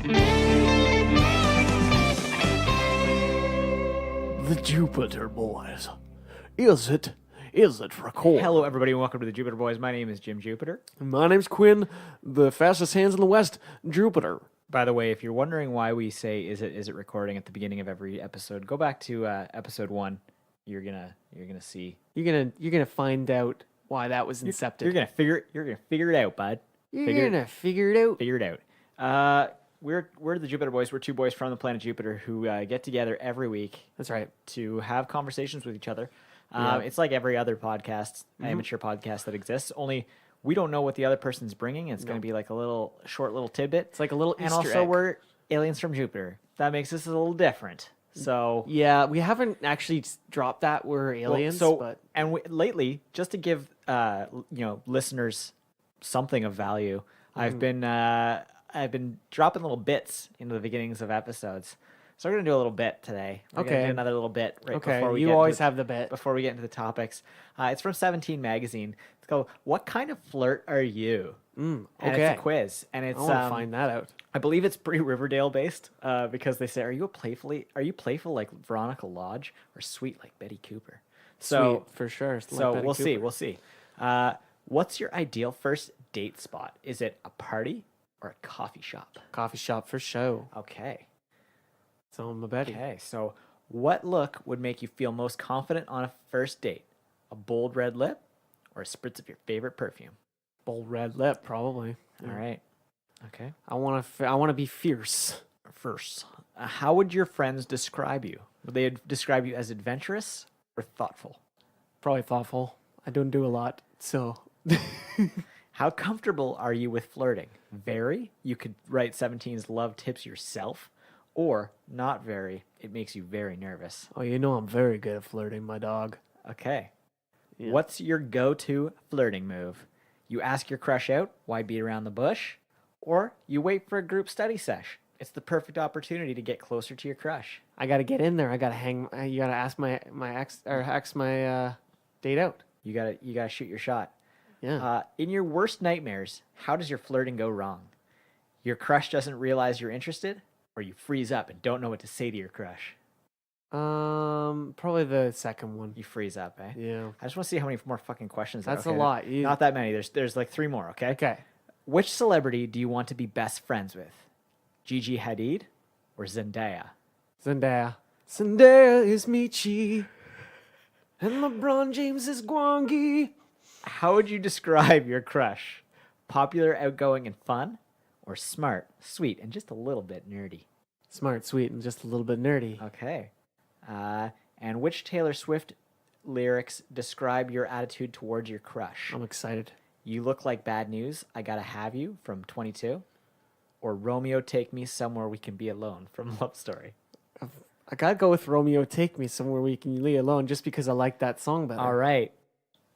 The Jupiter Boys. Is it record? Hello, everybody, and welcome to the Jupiter Boys. My name is Jim Jupiter. My name's Quinn, the fastest hands in the West, Jupiter. By the way, if you're wondering why we say "is it recording" at the beginning of every episode, go back to episode 1. You're gonna see. You're gonna find out why that was incepted. You're gonna figure it out, bud. You're gonna figure it out. Figure it out. We're the Jupiter Boys. We're two boys from the planet Jupiter who get together every week. That's right. To have conversations with each other. Yeah. It's like every other podcast, amateur podcast that exists. Only we don't know what the other person's bringing. It's going to be like a short little tidbit. It's like a little and Easter also egg. we're aliens from Jupiter. That makes us a little different. So Yeah, we haven't actually dropped that we're aliens, but lately, just to give listeners something of value, I've been dropping little bits into the beginnings of episodes. So we're gonna do a little bit today. We're gonna do another little bit before we you get always into, have the bit. before we get into the topics. It's from 17 magazine. It's called "What Kind of Flirt Are You?" And okay. it's a quiz, and it's I want to find that out. I believe it's pretty Riverdale based because they say, "Are you playful like Veronica Lodge or sweet like Betty Cooper?" So Sweet, for sure. so we'll see. What's your ideal first date spot? Is it a party or a coffee shop? Coffee shop for show. Okay. So I'm a Betty. Okay. So what look would make you feel most confident on a first date? A bold red lip or a spritz of your favorite perfume? Bold red lip, probably. All right. Okay. I want to be fierce. First, how would your friends describe you? Would they describe you as adventurous or thoughtful? Probably thoughtful. I don't do a lot, so. How comfortable are you with flirting? Very? You could write 17's love tips yourself. Or not very. It makes you very nervous. Oh, you know I'm very good at flirting, my dog. Okay. Yeah. What's your go-to flirting move? You ask your crush out, why beat around the bush? Or you wait for a group study sesh. It's the perfect opportunity to get closer to your crush. I gotta get in there. I gotta hang. You gotta ask my ex or ask my date out. You gotta shoot your shot. Yeah. In your worst nightmares, how does your flirting go wrong? Your crush doesn't realize you're interested, or you freeze up and don't know what to say to your crush? Probably the second one. You freeze up, eh? Yeah. I just want to see how many more fucking questions there are. That's a lot. Not that many. There's like 3 more, okay? Okay. Which celebrity do you want to be best friends with? Gigi Hadid or Zendaya? Zendaya. Zendaya is Michi. And LeBron James is Gwangi. How would you describe your crush? Popular, outgoing, and fun? Or smart, sweet, and just a little bit nerdy? Smart, sweet, and just a little bit nerdy. Okay. And which Taylor Swift lyrics describe your attitude towards your crush? I'm excited. You look like bad news. I gotta have you from 22. Or Romeo, take me somewhere we can be alone from Love Story. I gotta go with Romeo, Take Me Somewhere We Can Be Alone, just because I like that song better. All right.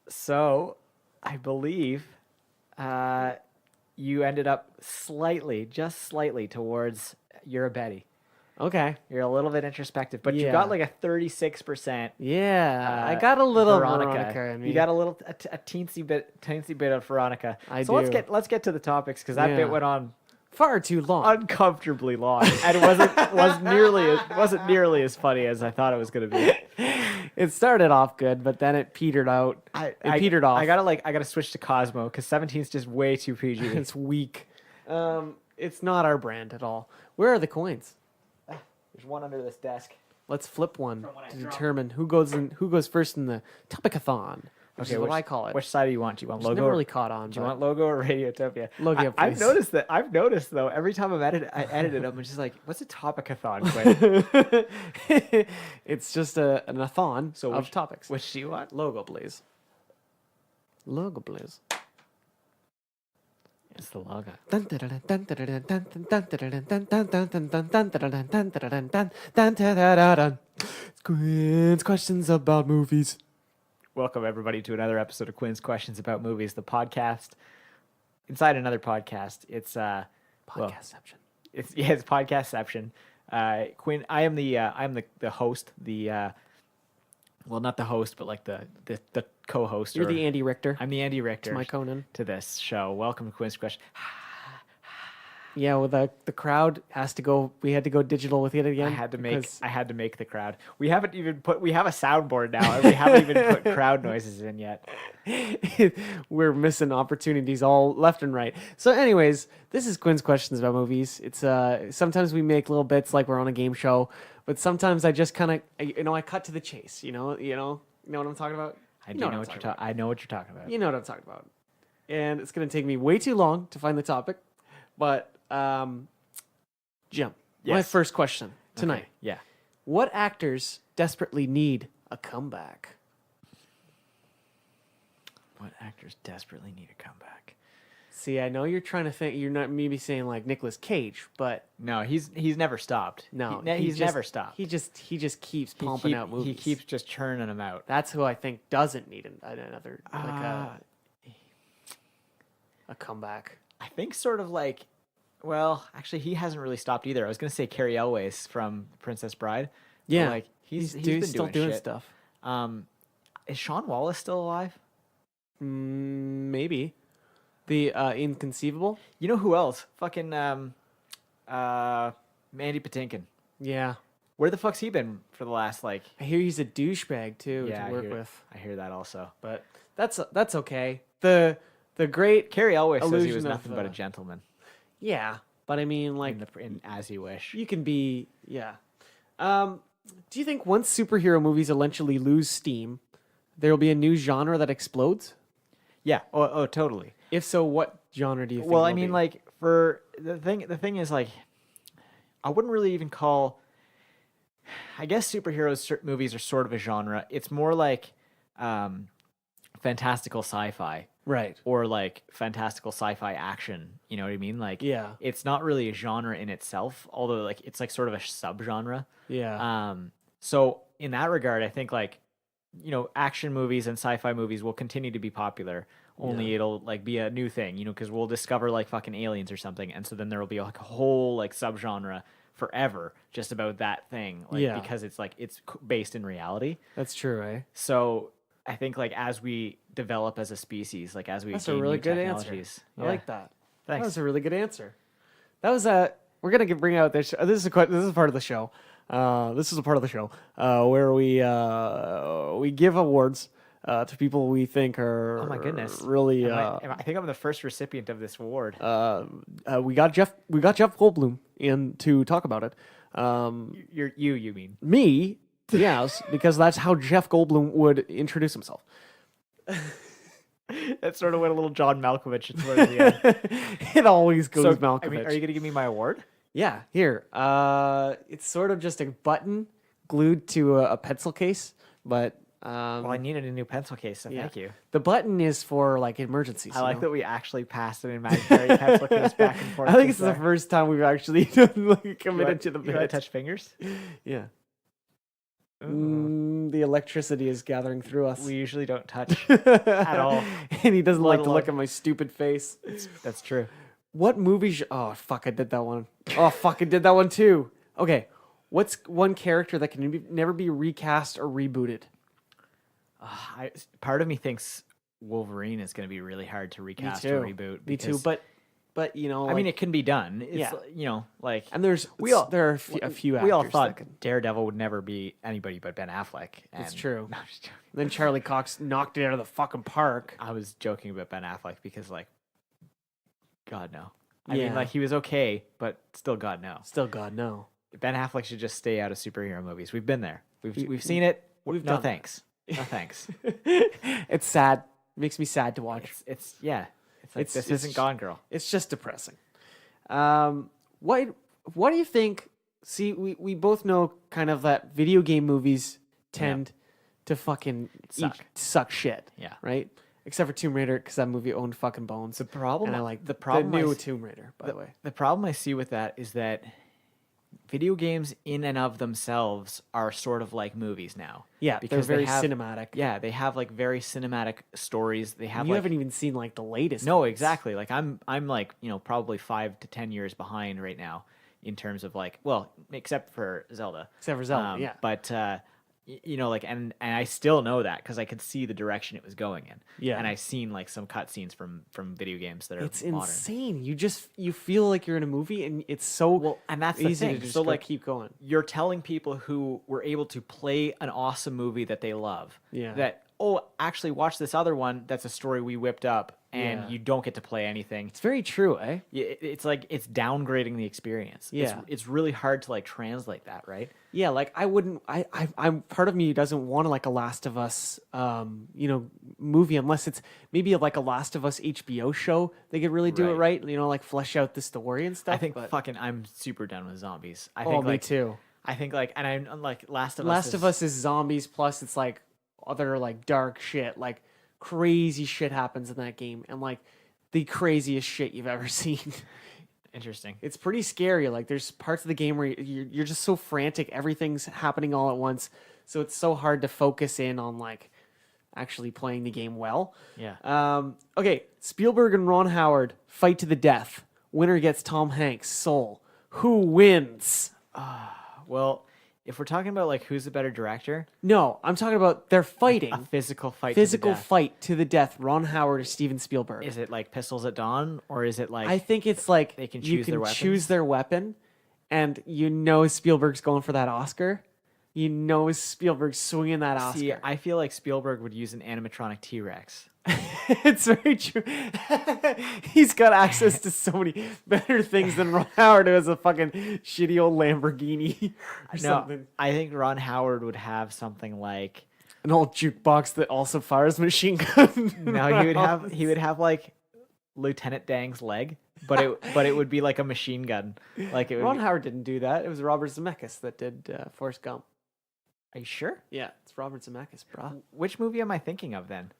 So I believe you ended up just slightly towards you're a Betty. Okay. You're a little bit introspective, but you Yeah. got like a 36%. Yeah, I got a little Veronica. Veronica in me. You got a teensy bit of Veronica. I so do. let's get to the topics because that Yeah. bit went on far too long. uncomfortably long and wasn't nearly as funny as I thought it was going to be. It started off good, but then it petered out. It petered off. I gotta switch to Cosmo because 17's just way too PG. It's weak. It's not our brand at all. Where are the coins? There's one under this desk. Let's flip one From when I to dropped determine who goes first in the topicathon. Which is what I call it. Which side do you want? Do you want It's logo? never really caught on. Do you want logo or Radiotopia? Logo, I've please. noticed though, every time I edit it, I'm just like, what's a topicathon, Quinn? It's just an a-thon of topics. Which do you want? Logo, please. Logo, please. It's the logo. Quinn's questions about movies. Welcome everybody to another episode of Quinn's Questions About Movies, the podcast inside another podcast. It's Podcastception. It's podcastception. Quinn, I am the host. Well, not the host, but like the co-host. You're the Andy Richter. I'm the Andy Richter. To my Conan. To this show. Welcome to Quinn's Question. Yeah, well, the crowd has to go. We had to go digital with it again. I had to because- make the crowd. We haven't even we have a soundboard now, and we haven't even put crowd noises in yet. we're missing opportunities all left and right. So, anyways, this is Quinn's questions about movies. It's sometimes we make little bits like we're on a game show, but sometimes I just kind of I cut to the chase. You know what I'm talking about. I know what you're talking. I know what you're talking about. You know what I'm talking about. And it's gonna take me way too long to find the topic, but Jim, my Yes. first question tonight: Okay, yeah. what actors desperately need a comeback? What actors desperately need a comeback? See, I know you're trying to think. You're not maybe saying like Nicolas Cage, but No, he's never stopped. no, he's never stopped. He just keeps pumping out movies. He keeps just churning them out. That's who I think doesn't need another a comeback. I think sort of like, well, actually, he hasn't really stopped either. I was gonna say Carrie Elways from Princess Bride. But, Yeah, like he's doing- been still doing doing shit. stuff. Is Sean Wallace still alive? Maybe the Inconceivable. You know who else? Fucking Mandy Patinkin. Yeah, Where the fuck's he been for the last like? I hear he's a douchebag too Yeah, to work with, I hear that also. but that's okay. The great Carrie Elway says he illusion was of, nothing but a gentleman. yeah, but I mean like In As You Wish. you can be Do you think once superhero movies eventually lose steam, there will be a new genre that explodes? Yeah. Oh, totally. If so, what genre do you think? Well, I will mean, be? like for the thing is like, I wouldn't really even call. I guess superheroes movies are sort of a genre. It's more like fantastical sci-fi right. or like fantastical sci-fi action. You know what I mean? Like, Yeah. it's not really a genre in itself, although like it's like sort of a subgenre. Yeah. So in that regard, I think like, action movies and sci-fi movies will continue to be popular. Only it'll like be a new thing, because we'll discover like fucking aliens or something, and so then there will be like a whole like subgenre forever just about that thing, like Yeah. because it's like it's based in reality. That's true, eh? So I think like as we develop as a species, like as we That's a gain really new good answer. technologies, I like that. Thanks. That was a really good answer. That was we're gonna bring out this. This is part of the show. This is a part of the show where we give awards to people we think are. Oh my goodness! Really. I think I'm the first recipient of this award. We got Jeff Goldblum in to talk about it. You mean? Me, yes, because that's how Jeff Goldblum would introduce himself. That sort of went a little John Malkovich towards the end. It always goes So, Malkovich. I mean, are you gonna give me my award? Yeah, here. It's sort of just a button glued to a pencil case, but Well, I needed a new pencil case, so yeah. thank you. The button is for like emergencies. I you like know? that we actually passed an imaginary pencil case back and forth. I think it's just the there. first time we've actually committed You want- to the you want to bit. touch fingers? Yeah. Ooh. The electricity is gathering through us. We usually don't touch at all. And he doesn't like Let to look alone- at my stupid face. That's true. What movie? Oh fuck! I did that one. Oh fuck! I did that one too. Okay, what's one character that can never be recast or rebooted? Part of me thinks Wolverine is going to be really hard to recast or reboot. Me too. because- But I mean, it can be done. It's, Yeah. like and there are a few. we all actors thought that can. Daredevil would never be anybody but Ben Affleck. It's and- true. No, I'm just joking. Then Charlie Cox knocked it out of the fucking park. I was joking about Ben Affleck because, like, God no. I Yeah. mean, like, he was okay, but still, God no. Still, God no. Ben Affleck should just stay out of superhero movies. We've been there. We've seen it. we've no done that. thanks. No thanks. It's sad. Makes me sad to watch. It's yeah. It's like this isn't Gone Girl. It's just depressing. What do you think? See, we both know kind of that video game movies tend to fucking suck shit. Yeah. Right. Except for Tomb Raider, because that movie owned fucking bones. The problem, and I like the problem, the I new s- Tomb Raider, by the way. the problem I see with that is that video games in and of themselves are sort of like movies now. Yeah, because they're they very have, cinematic. Yeah, they have like very cinematic stories. They have You like haven't even seen like the latest. no, ones. exactly. Like I'm like, probably 5 to 10 years behind right now in terms of like, well, except for Zelda. Except for Zelda, yeah. But you know, like, and I still know that because I could see the direction it was going in. Yeah. And I've seen like some cutscenes from video games that are It's modern. insane. You feel like you're in a movie, and it's so Well, and that's the easy thing. to just So go like keep going. you're telling people who were able to play an awesome movie that they love, Yeah. that, oh, actually watch this other one that's a story we whipped up, and Yeah. you don't get to play anything. It's very true, eh? It's like it's downgrading the experience. Yeah. It's really hard to like translate that, right? Yeah, like I wouldn't. I'm part of me doesn't want like a Last of Us, movie unless it's maybe like a Last of Us HBO show. They could really do it Right. right. You know, like flesh out the story and stuff. I think but, fucking I'm super done with zombies. I oh, think me like too. I think like, and I'm like Last of Us. Last of Us is zombies plus it's like other like dark shit, like crazy shit happens in that game, and like the craziest shit you've ever seen. Interesting. It's pretty scary. Like there's parts of the game where you're just so frantic, everything's happening all at once, so it's so hard to focus in on like actually playing the game well. Yeah. Okay, Spielberg and Ron Howard fight to the death. Winner gets Tom Hanks' soul. Who wins? Well, if we're talking about like who's the better director, No, I'm talking about they're fighting. a physical fight. Physical to the death. fight to the death. Ron Howard or Steven Spielberg. Is it like Pistols at Dawn, or is it like I think it's like they can you choose can their weapons? choose their weapon, and you know Spielberg's going for that Oscar. You know Spielberg's swinging that Oscar. See, I feel like Spielberg would use an animatronic T-Rex. It's very true. He's got access to so many better things than Ron Howard, who has a fucking shitty old Lamborghini or No, something. I think Ron Howard would have something like An old jukebox that also fires machine gun. no, he would have like Lieutenant Dang's leg, but it would be like a machine gun. Like it would Ron be, Howard didn't do that. It was Robert Zemeckis that did Forrest Gump. are you sure? Yeah, it's Robert Zemeckis, brah. Which movie am I thinking of then?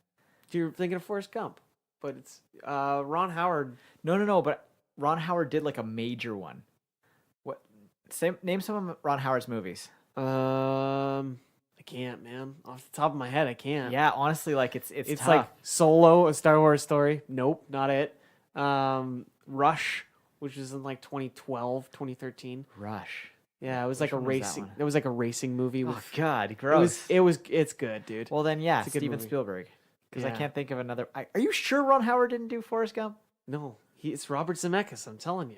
You're thinking of Forrest Gump, but it's Ron Howard. No, but Ron Howard did like a major one. What? Name some of Ron Howard's movies. I can't, man. Off the top of my head, I can't. Yeah, honestly, like it's It's tough. like Solo, a Star Wars story. Nope, not it. Rush, which was in like 2012, 2013. Rush. Yeah, it was like a one was that racing. one? It was like a racing movie. Oh With, God, gross. It's good, dude. Well then, yeah, It's a good Steven movie. Spielberg. Because I Yeah. can't think of another. Are you sure Ron Howard didn't do Forrest Gump? No, it's Robert Zemeckis. I'm telling you.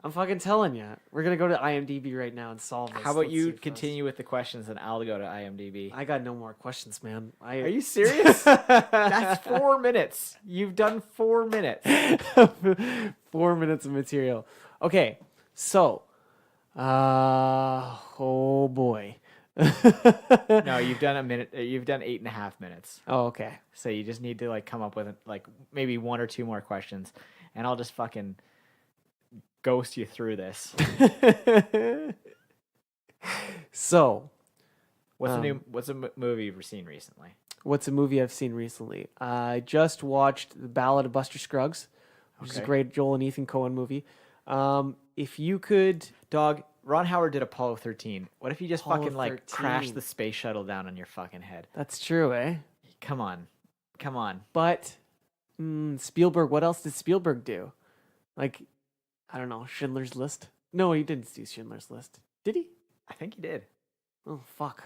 I'm fucking telling you. We're gonna go to IMDb right now and solve this. How about Let's you see if continue with the questions and I'll go to IMDb? I got no more questions, man. Are you serious? That's 4 minutes. You've done 4 minutes. 4 minutes of material. Okay, so, oh boy. No, you've done a minute. You've done 8.5 minutes. Oh, okay. So you just need to like come up with like maybe 1 or 2 more questions, and I'll just fucking ghost you through this. So, What's a movie you've seen recently? what's a movie I've seen recently? I just watched The Ballad of Buster Scruggs, which is a Okay. great Joel and Ethan Coen movie. If you could, Dog, Ron Howard did Apollo 13. What if you just Apollo fucking like crash 13. the space shuttle down on your fucking head? that's true, eh? Come on. Come on. But Spielberg, what else did Spielberg do? Like, I don't know, Schindler's List? No, he didn't do Schindler's List. Did he? I think he did. Oh, fuck.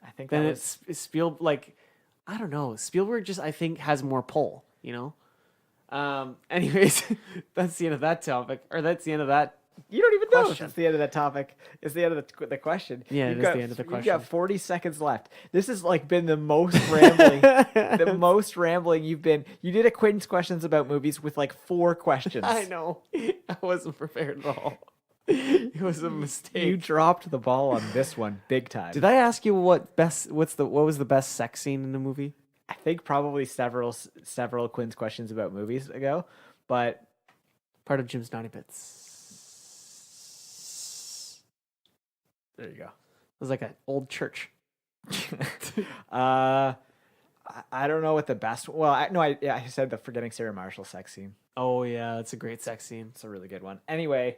I think Then that was it's Spielberg, like, I don't know. Spielberg just, I think, has more pull, you know? Anyways, that's the end of that topic. Or that's the end of that. you don't even know if question. it's the end of that topic. It's the end of the question. Yeah, You've it is got, the end of the You've question. got 40 seconds left. This has like been the most rambling, the most rambling you've been. You did a Quinn's questions about movies with like 4 questions. I know. I wasn't prepared at all. It was a mistake. You dropped the ball on this one big time. Did I ask you what was the best sex scene in the movie? I think probably several Quinn's questions about movies ago, but Part of Jim's Naughty Bits. there you go. It was like an old church. I don't know what the best. Well, I said the Forgetting Sarah Marshall sex scene. Oh yeah, that's a great sex scene. It's a really good one. Anyway,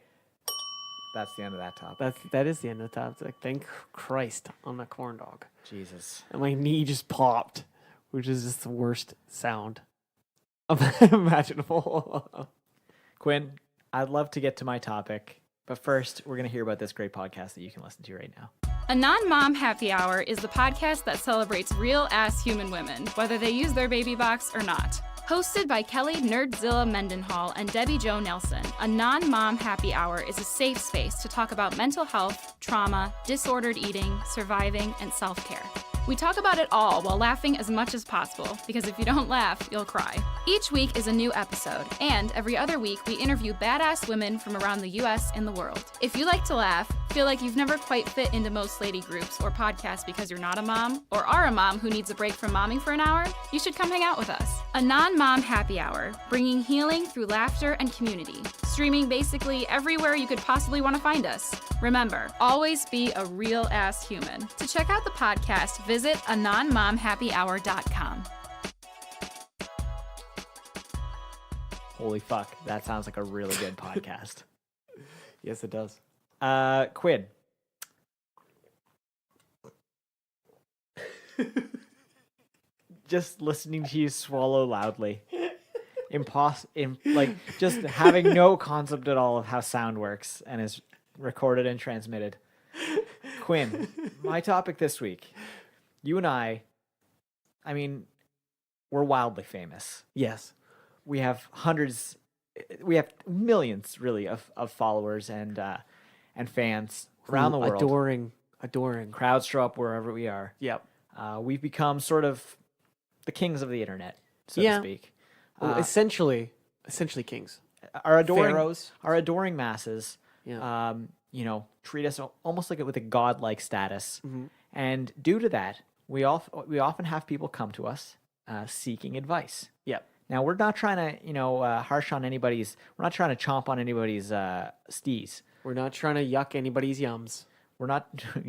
that's the end of that topic. That is the end of the topic. Thank Christ on the corn dog. Jesus. And my knee just popped, which is just the worst sound imaginable. Quinn, I'd love to get to my topic, but first we're gonna hear about this great podcast that you can listen to right now. A Non-Mom Happy Hour is the podcast that celebrates real-ass human women, whether they use their baby box or not. Hosted by Kelly Nerdzilla Mendenhall and Debbie Jo Nelson, a Non-Mom Happy Hour is a safe space to talk about mental health, trauma, disordered eating, surviving, and self-care. We talk about it all while laughing as much as possible, because if you don't laugh, you'll cry. Each week is a new episode, and every other week we interview badass women from around the US and the world. If you like to laugh, feel like you've never quite fit into most lady groups or podcasts because you're not a mom, or are a mom who needs a break from momming for an hour, you should come hang out with us. A Non-Mom Happy Hour, bringing healing through laughter and community. Streaming basically everywhere you could possibly want to find us. Remember, always be a real-ass human. To check out the podcast, visit anonmomhappyhour.com. Holy fuck, that sounds like a really good podcast. Yes, it does. Quinn. Just listening to you swallow loudly. Just having no concept at all of how sound works and is recorded and transmitted. Quinn, my topic this week. You and I mean, we're wildly famous. Yes. We have millions, really, of followers and fans around the world. Adoring. Crowds show up wherever we are. Yep. We've become sort of the kings of the internet, so to speak. Well, essentially kings. Our adoring Pharaohs. Our adoring masses, Yeah. treat us almost like with a godlike status. Mm-hmm. And due to that, we often have people come to us seeking advice. Yep. Now, we're not trying to, harsh on anybody's. We're not trying to chomp on anybody's stees. We're not trying to yuck anybody's yums. We're not.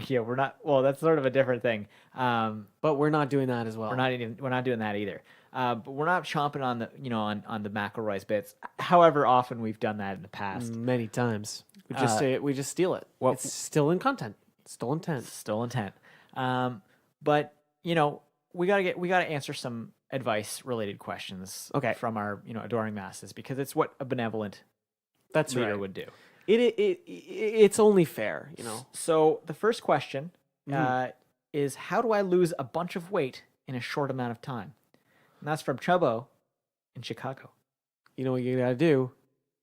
Yeah, we're not. Well, that's sort of a different thing. But we're not doing that as well. We're not doing that either. But we're not chomping on the on the McElroy's bits. However often we've done that in the past. Many times. We just say it, we just steal it. Well, it's still in content. Still intent. Still intent. But we gotta answer some advice related questions. Okay. From our adoring masses, because it's what a benevolent That's leader right. would do. It's only fair, So the first question is, how do I lose a bunch of weight in a short amount of time? And that's from Chubbo in Chicago. You know what you gotta do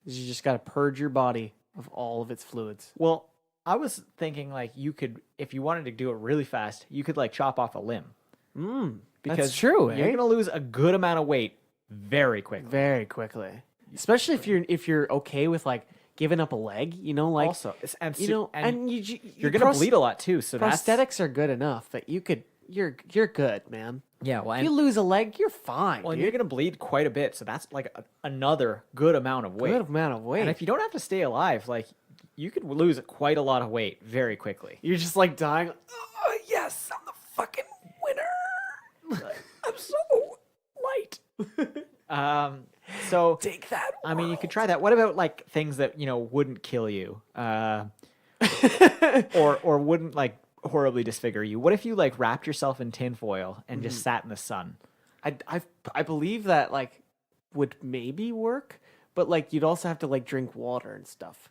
is you just gotta purge your body of all of its fluids. Well, I was thinking you could, if you wanted to do it really fast, you could chop off a limb. Because that's true. You're gonna lose a good amount of weight very quickly. Very quickly, especially if you're okay with giving up a leg. Also, you're gonna bleed a lot too. So prosthetics are good enough that you're good, man. Yeah, well, if you lose a leg, you're fine. Well, dude. you're gonna bleed quite a bit, so that's another good amount of weight. Good amount of weight. And if you don't have to stay alive, you could lose quite a lot of weight very quickly. You're just dying. Oh yes, I'm the fucking winner. I'm so light. So take that. I mean, you could try that. What about things that wouldn't kill you, or wouldn't horribly disfigure you? What if you wrapped yourself in tinfoil and just sat in the sun? I believe that would maybe work, but you'd also have to drink water and stuff.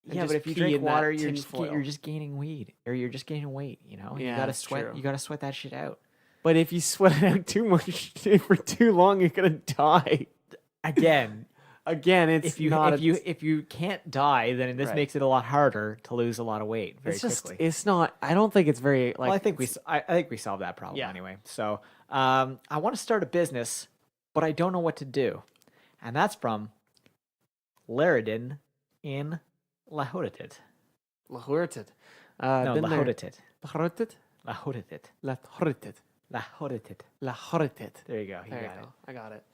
And Yeah, just but if you pee drink in that water, you're tinfoil. just gaining weight, or you're just gaining weight. You Yeah, gotta that's sweat. true. You gotta sweat that shit out. But if you sweat it out too much for too long, you're gonna die. Again, it's if you not. if you can't die, then this Right. makes it a lot harder to lose a lot of weight very it's just. quickly. It's not. I don't think it's very Well, I think we solved that problem Yeah. anyway. So I want to start a business, but I don't know what to do, and that's from Laredin in Lahortit. Lahortit. No, been there. Lahortit. Lahortit. Lahortit. Lahortit. Lahortit. Lahortit. There you go. You There you got it. go. I got it.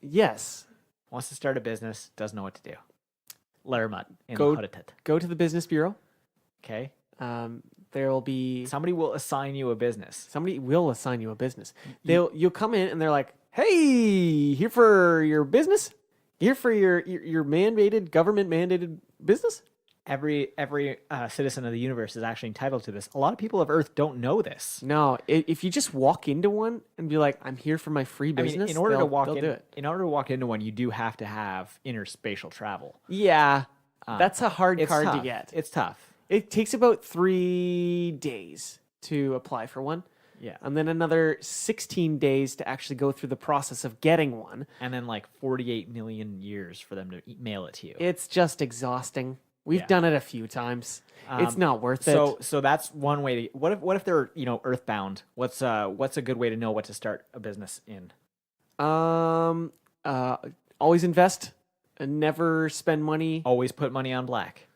Yes. Wants to start a business, doesn't know what to do. Laramut in Go- Lahortit. Go to the business bureau. Okay. There will be Somebody will assign you a business. somebody will assign you a business. You'll come in and they're like, "Hey, here for your business? Here for your government mandated business?" Every citizen of the universe is actually entitled to this. A lot of people of Earth don't know this. No, if you just walk into one and be like, "I'm here for my free I business," mean, in order to walk they'll do it. in order to walk into one, you do have to have interspatial travel. Yeah, that's a hard It's card tough. to get. It's tough. It takes about 3 days to apply for one. Yeah. And then another 16 days to actually go through the process of getting one. And then like 48 million years for them to mail it to you. It's just exhausting. We've Yeah. done it a few times. It's not worth it. So that's one way to. What if they're earthbound? What's a good way to know what to start a business in? Always invest and never spend money. Always put money on black.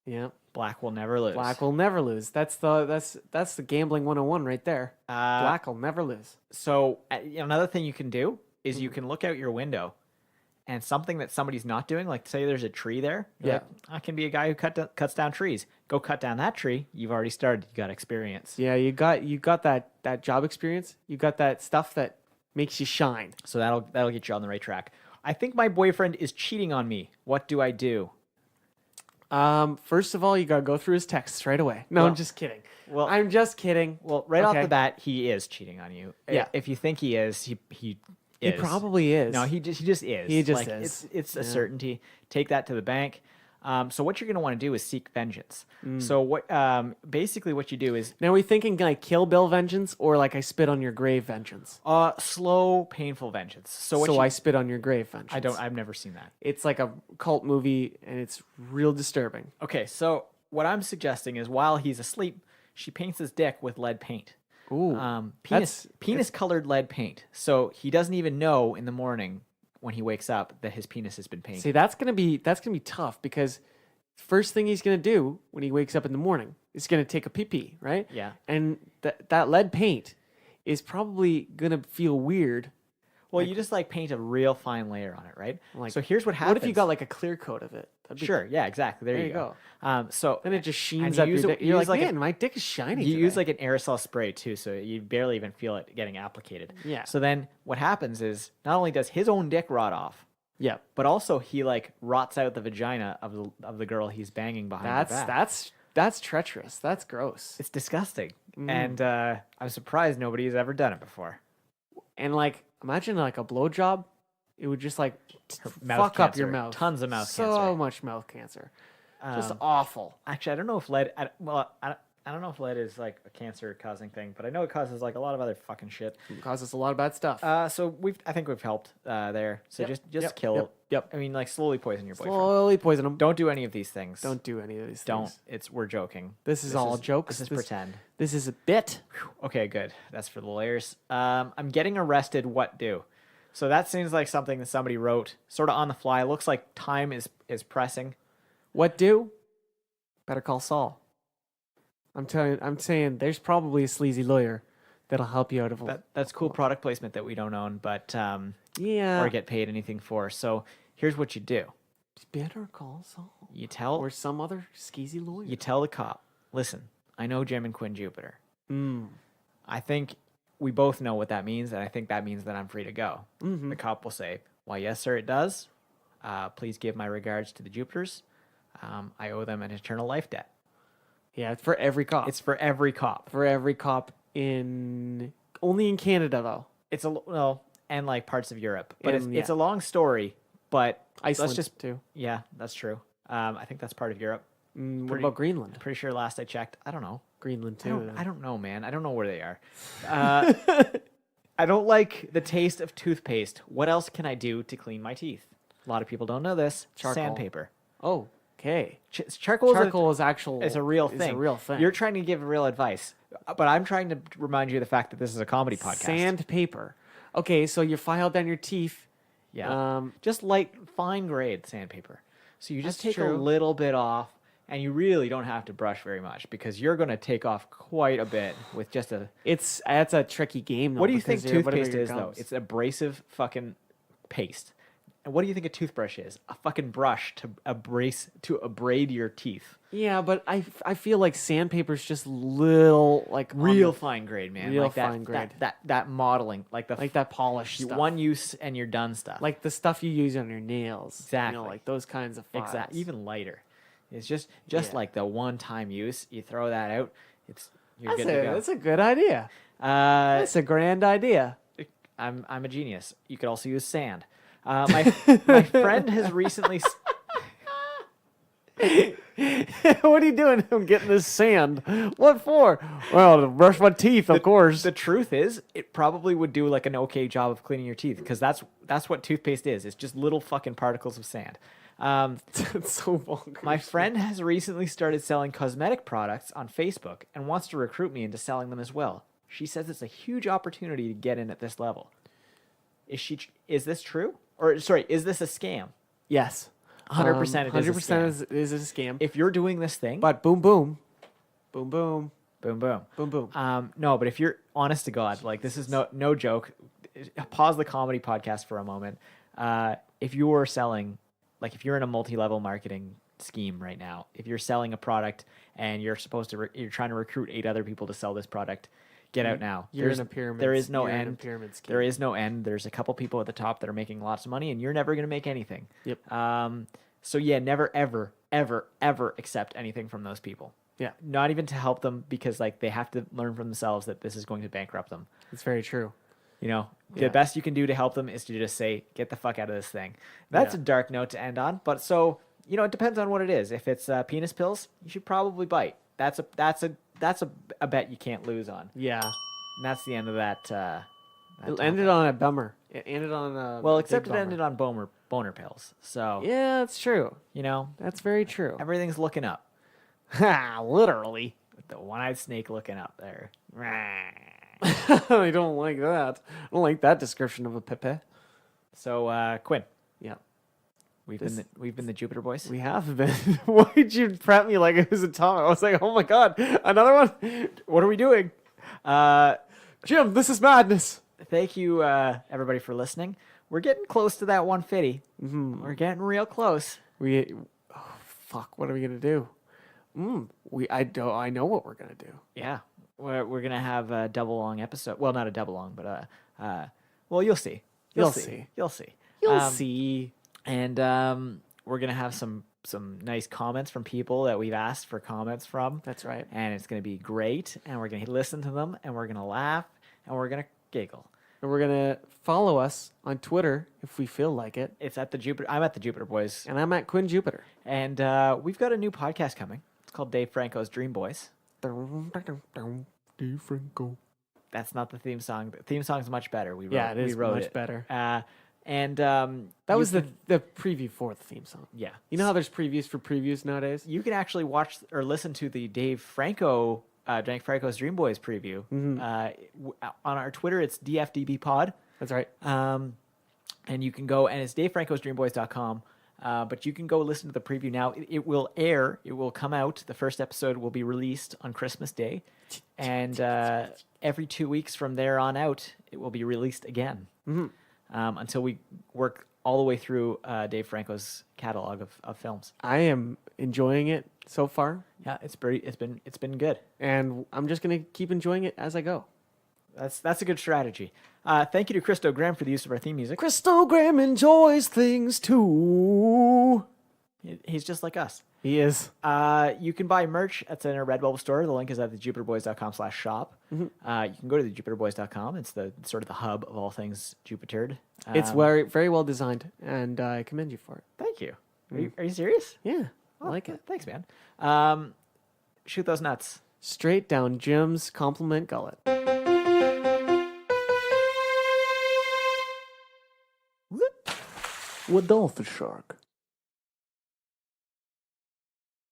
Yeah. Black will never lose. Black will never lose. That's the gambling 101 right there. Black will never lose. So another thing you can do is you can look out your window, and something that somebody's not doing, like say there's a tree there. Yeah. Like, I can be a guy who cuts down trees. Go cut down that tree. You've already started. You got experience. Yeah, you got that job experience. You got that stuff that makes you shine. So that'll get you on the right track. I think my boyfriend is cheating on me. What do I do? First of all, you gotta go through his texts right away. No, Well- I'm just kidding. well- I'm just kidding. Well, right off Okay. the bat, he is cheating on you. Yeah. If you think he is, he He is. probably is. No, he just is. He just like, is. It's a Yeah. certainty. Take that to the bank. So what you're going to want to do is seek vengeance. Mm. So what basically what you do is Now, are we thinking like Kill Bill vengeance or like I spit on your grave vengeance? slow, painful vengeance. So I spit on your grave vengeance. I've never seen that. It's like a cult movie and it's real disturbing. Okay, so what I'm suggesting is while he's asleep, she paints his dick with lead paint. Ooh, Penis colored lead paint. So he doesn't even know in the morning when he wakes up that his penis has been painted. see, that's gonna be tough because first thing he's gonna do when he wakes up in the morning is gonna take a pee pee, right? Yeah. And that lead paint is probably gonna feel weird. Well, you just like paint a real fine layer on it, right? Like, So here's what happens. What if you got like a clear coat of it? That'd be Sure, yeah, exactly. There, There you you go. So Then it just and sheens you up use your a- dick. you You're use like, like man, my dick is shiny. you use today." like an aerosol spray too, so you barely even feel it getting applicated. Yeah. So then what happens is not only does his own dick rot off, yeah. but also he like rots out the vagina of the girl he's banging behind her back. That's treacherous. That's gross. It's disgusting, Mm. and I'm surprised nobody's ever done it before. And like, imagine like a blowjob. It would just like mouth fuck up your cancer. mouth. Tons of mouth so cancer. much mouth cancer. Just Um, awful. Actually, I don't know if lead. I don't know if lead is like a cancer-causing thing, but I know it causes like a lot of other fucking shit. It causes a lot of bad stuff. So I think we've helped there. So Yep, just yep, kill. yep, yep. I mean, like slowly poison your boyfriend. Slowly poison them. Don't do any of these things. Don't do any of these Don't. things. We're joking. This is all jokes. This is pretend. This is a bit. Okay, good. That's for the lawyers. I'm getting arrested. What do? So that seems like something that somebody wrote, sort of on the fly. Looks like time is pressing. What do? Better call Saul. I'm saying there's probably a sleazy lawyer that'll help you out of That's cool product placement that we don't own, but yeah. or get paid anything for. So here's what you do. Better call Saul. You tell Or some other skeezy lawyer. you tell the cop, listen, I know Jim and Quinn Jupiter. I think we both know what that means, and I think that means that I'm free to go. Mm-hmm. The cop will say, why, yes, sir, it does. Please give my regards to the Jupiters. I owe them an eternal life debt. Yeah, it's for every cop. It's for every cop. for every cop only in Canada though. It's well, and like parts of Europe, but And, it's yeah. a long story. But Iceland let's just too. yeah, that's true. I think that's part of Europe. What Pretty- about Greenland? Pretty sure last I checked, I don't know. Greenland I too. don't, I don't know, man. I don't know where they are. I don't like the taste of toothpaste. What else can I do to clean my teeth? A lot of people don't know this. Charcoal. Sandpaper. Oh, okay. Charcoal. Charcoal is actual. It's a real thing. It's a real thing. You're trying to give real advice, but I'm trying to remind you of the fact that this is a comedy podcast. Sandpaper. Okay, so you file down your teeth. Yeah. Just light, fine grade sandpaper. So you just That's take a true. little bit off, and you really don't have to brush very much because you're going to take off quite a bit with just a. That's a tricky game. Though, What do you think because you're- whatever toothpaste your is, though? gums. It's abrasive fucking paste. And what do you think a toothbrush is? A fucking brush to abrade your teeth. Yeah, but I feel like sandpaper's just little like on Real the- fine grade, man. real like that, fine grade. That modeling, like the like that polished you stuff. one use and you're done stuff. like the stuff you use on your nails. Exactly. You know, like those kinds of files. exactly, even lighter. It's just Yeah. like the one time use. You throw that out. You're good to go. That's a good idea. That's a grand idea. I'm a genius. You could also use sand. My friend has recently. What are you doing? I'm getting this sand. What for? Well, to brush my teeth, of course. The truth is, it probably would do like an okay job of cleaning your teeth because that's what toothpaste is. It's just little fucking particles of sand. It's so vulgar. My friend has recently started selling cosmetic products on Facebook and wants to recruit me into selling them as well. She says it's a huge opportunity to get in at this level. Is this true? Or sorry, is this a scam? Yes. 100% it is a 100% is a scam. If you're doing this thing, But boom, boom. Boom, boom. boom, boom. Boom, boom. No, but if you're honest to God, like this is no joke. Pause the comedy podcast for a moment. If you are selling, like if you're in a multi-level marketing scheme right now, if you're selling a product and you're supposed to, you're trying to recruit 8 other people to sell this product, get out now. You're in a pyramid. There is no you're in a end. pyramid scheme. There is no end. There's a couple people at the top that are making lots of money, and you're never going to make anything. Yep. So yeah, never, ever, ever, ever accept anything from those people. Yeah. Not even to help them because like they have to learn from themselves that this is going to bankrupt them. It's very true. You know, Yeah. the best you can do to help them is to just say, get the fuck out of this thing. That's Yeah. a dark note to end on. But so, you know, it depends on what it is. If it's penis pills, you should probably bite. That's a bet you can't lose on. Yeah. And that's the end of that. It ended on a bummer. It ended on a Well, big except it bummer. ended on boner pills. So, Yeah, that's true. you know, That's very true. everything's looking up. Ha! Literally. The one-eyed snake looking up there. I don't like that. I don't like that description of a pepe. So, Quinn, Yeah. we've This- been the Jupiter boys. We have been. Why'd you prep me like it was a Tom? I was like, oh my god, another one? What are we doing? Jim, this is madness. Thank you, everybody, for listening. We're getting close to that 150. Mm-hmm. We're getting real close. Fuck, what are we gonna do? I know what we're gonna do. Yeah, we're gonna have a double long episode. Well, not a double long, but well, you'll see. You'll see. You'll see. You'll see. And we're gonna have some nice comments from people that we've asked for comments from. That's right. And it's gonna be great. And we're gonna listen to them, and we're gonna laugh, and we're gonna giggle. And we're gonna follow us on Twitter if we feel like it. It's at the Jupiter. I'm at the Jupiter Boys, And I'm at Quinn Jupiter. and we've got a new podcast coming. It's called Dave Franco's Dream Boys. Dave Franco. That's not the theme song. The theme song's much better. We wrote, Yeah, it is we wrote much it. better. And That was the preview for the theme song. yeah. You know how there's previews for previews nowadays? You can actually watch or listen to the Dave Franco's Dream Boys preview on our Twitter. It's DFDB Pod. That's right. And you can go, and it's DaveFrancosDreamBoys.com. But you can go listen to the preview now. It will air. It will come out. The first episode will be released on Christmas Day. And every 2 weeks from there on out, it will be released again. Until we work all the way through Dave Franco's catalog of films. I am enjoying it so far, Yeah, it's been good. and I'm just gonna keep enjoying it as I go. That's a good strategy. Thank you to Christo Graham for the use of our theme music. Christo Graham enjoys things too. He's just like us. He is. You can buy merch. That's in our Redbubble store. The link is at thejupiterboys.com/shop. You can go to thejupiterboys.com. It's the sort of the hub of all things Jupitered. It's very, very well designed, and I commend you for it. Thank you. Are you serious? Yeah, I like it. Thanks, man. Shoot those nuts. Straight down Jim's compliment gullet. What dolphin shark?